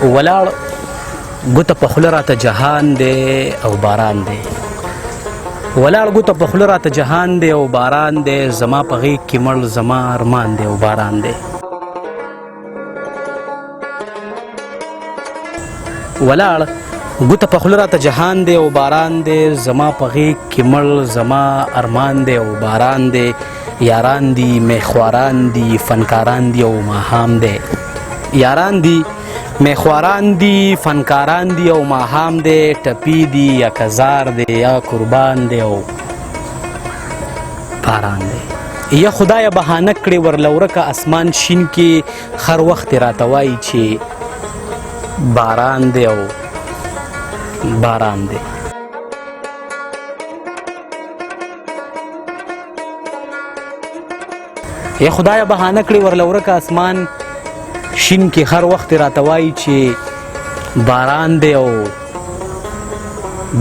ولاړ ګوته په خوله راته جهان دی او باران دی ولاړ ګوته په خوله راته جهان دی او باران دی زما په غیږ کې مړ زما ارمان دی او باران دی ولاړ ګوته په خوله راته جهان دی او باران دی زما په غیږ کې مړ زما ارمان دی او باران دی یاران دي میخواران دي فنکاران دي او ماهام دی یاران دي میخواران دي فنکاران دي او ماهام دی ټپي دي یا کزار دی یا قربان دی او باران دی یا خدای بهانه کړې ورلورکه اسمان شین کې هر وخت راته وایي چې باران دی او باران دی یا خدای بهانه کړې ورلورکه اسمان شین کې هر وخت راته وایي چې باران دی او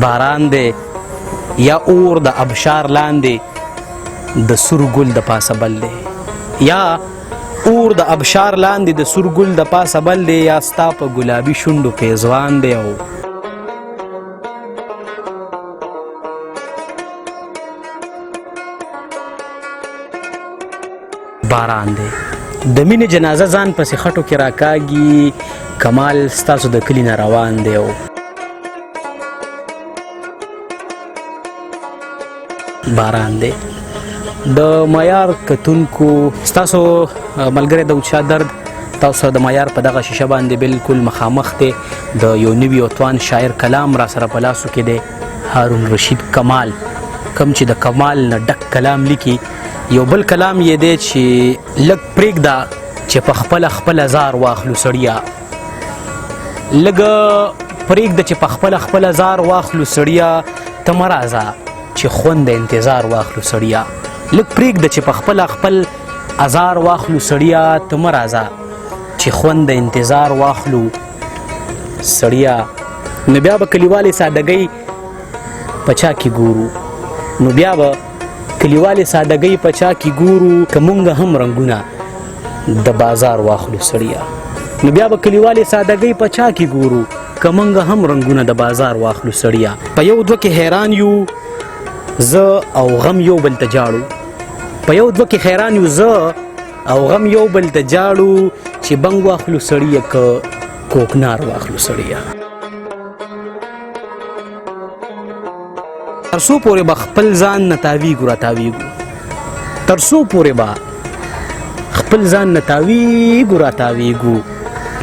باران دی یا اور د ابشار لاندې د سور ګل د پاسه بل دی یا اور د ابشار لاندې د سور ګل د پاسه بل دی یا ستا په ګلابي شونډو پیزوان دی او باران دی د مینې جنازه ځان پسې خټو کې راکاږي کمال ستاسو د کلي نه روان دی او باران دی د معیار کتونکو ستاسو ملګری د اوچا درد تاسو د معیار په دغه شیشه باندې بالکل مخامخ دی د یو نوي او توان شاعر کلام را سره په لاسو کې دی هارون رشید کمال کم چې د کمال نه ډک کلام لیکي یو بل کلام یې دی چې لږ پرېږده چې په خپله خپله زار واخلو سړیه لږ پرېږده چې په خپله خپله زار واخلو سړیه ته مه راځه چې خوند د انتظار واخلو سړیه لږ پرېږده چې په خپله خپل ازار واخلو سړیه ته مه راځه چې خوند د انتظار واخلو سړیه نو بیا به کلیوالې سادګۍ په چا کې ګورو نو بیا به کلیوالې سادګۍ په چا کې ګورو که مونږ هم رنګونه د بازار واخلو سړیه نو بیا به کلیوالې سادګۍ په چا کې ګورو که مونږ هم رنګونه د بازار واخلو سړیه په یو دوه کې حیران یو زه او غم یو بل ته جاړو په یو دوه کې حیران یو زه او غم یو بل ته جاړو چې بنګ واخلو سړیه که کوکنار واخلو سړیه تر څو پورې به خپل ځان نه تاویږو راتاویږو تر څو پورې به خپل ځان نه تاویږو راتاویږو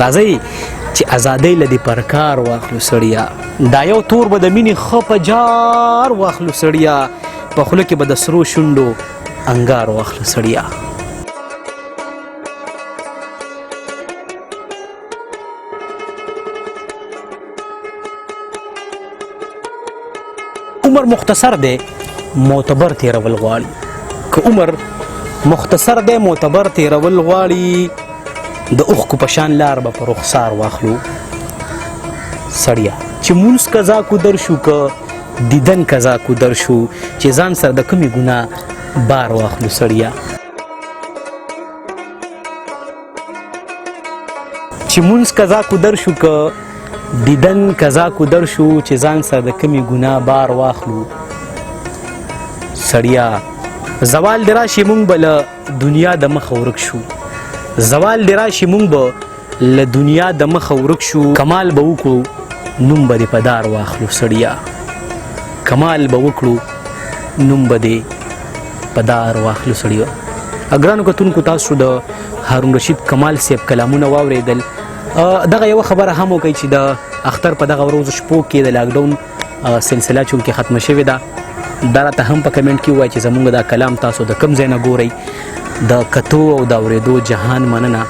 راځئ چې ازادۍ له دې پر کار واخلو سړیه دا یو تور به د مینې ښه په جار واخلو سړیه په خوله کې به د سرو شونډو انګار واخلو سړیه عمر مختصر دی معتبر تیرول غواړي که عمر مختصر دی معتبر تیرول غواړي د اوښکو په شان لار به په رخسار واخلو سړیه چې مونځ قضا کو در شو که دیدن قضا کو در شو چې ځان سره د کومې ګناه بار واخلو سړیه چې مونځ قضا کو در شو که دیدن قضا کو در شو چې ځان سره د کمی ګناه بار واخلو سړیه زوال دی راشي مونږ به له دنیا د مخه ورک شو زوال دی راشي مونږ به له دنیا د مخه ورک شو کمال به وکړو نوم به دې په دار واخلو سړیه کمال به وکړو نوم به دې په دار واخلو سړیه ګرانو کتونکو تاسو د هارون رشید کمال صاحب کلامونه واورېدل دغه یوه خبره هم وکړئ چې د اختر په دغه ورځو شپو کې د لاکډاون سلسله چونکې ختمه شوې ده دا راته هم په کمنټ کې ووایي چې زموږ دا کلام تاسو د کوم ځای نه ګورئ د کتو او د اورېدو جهان مننه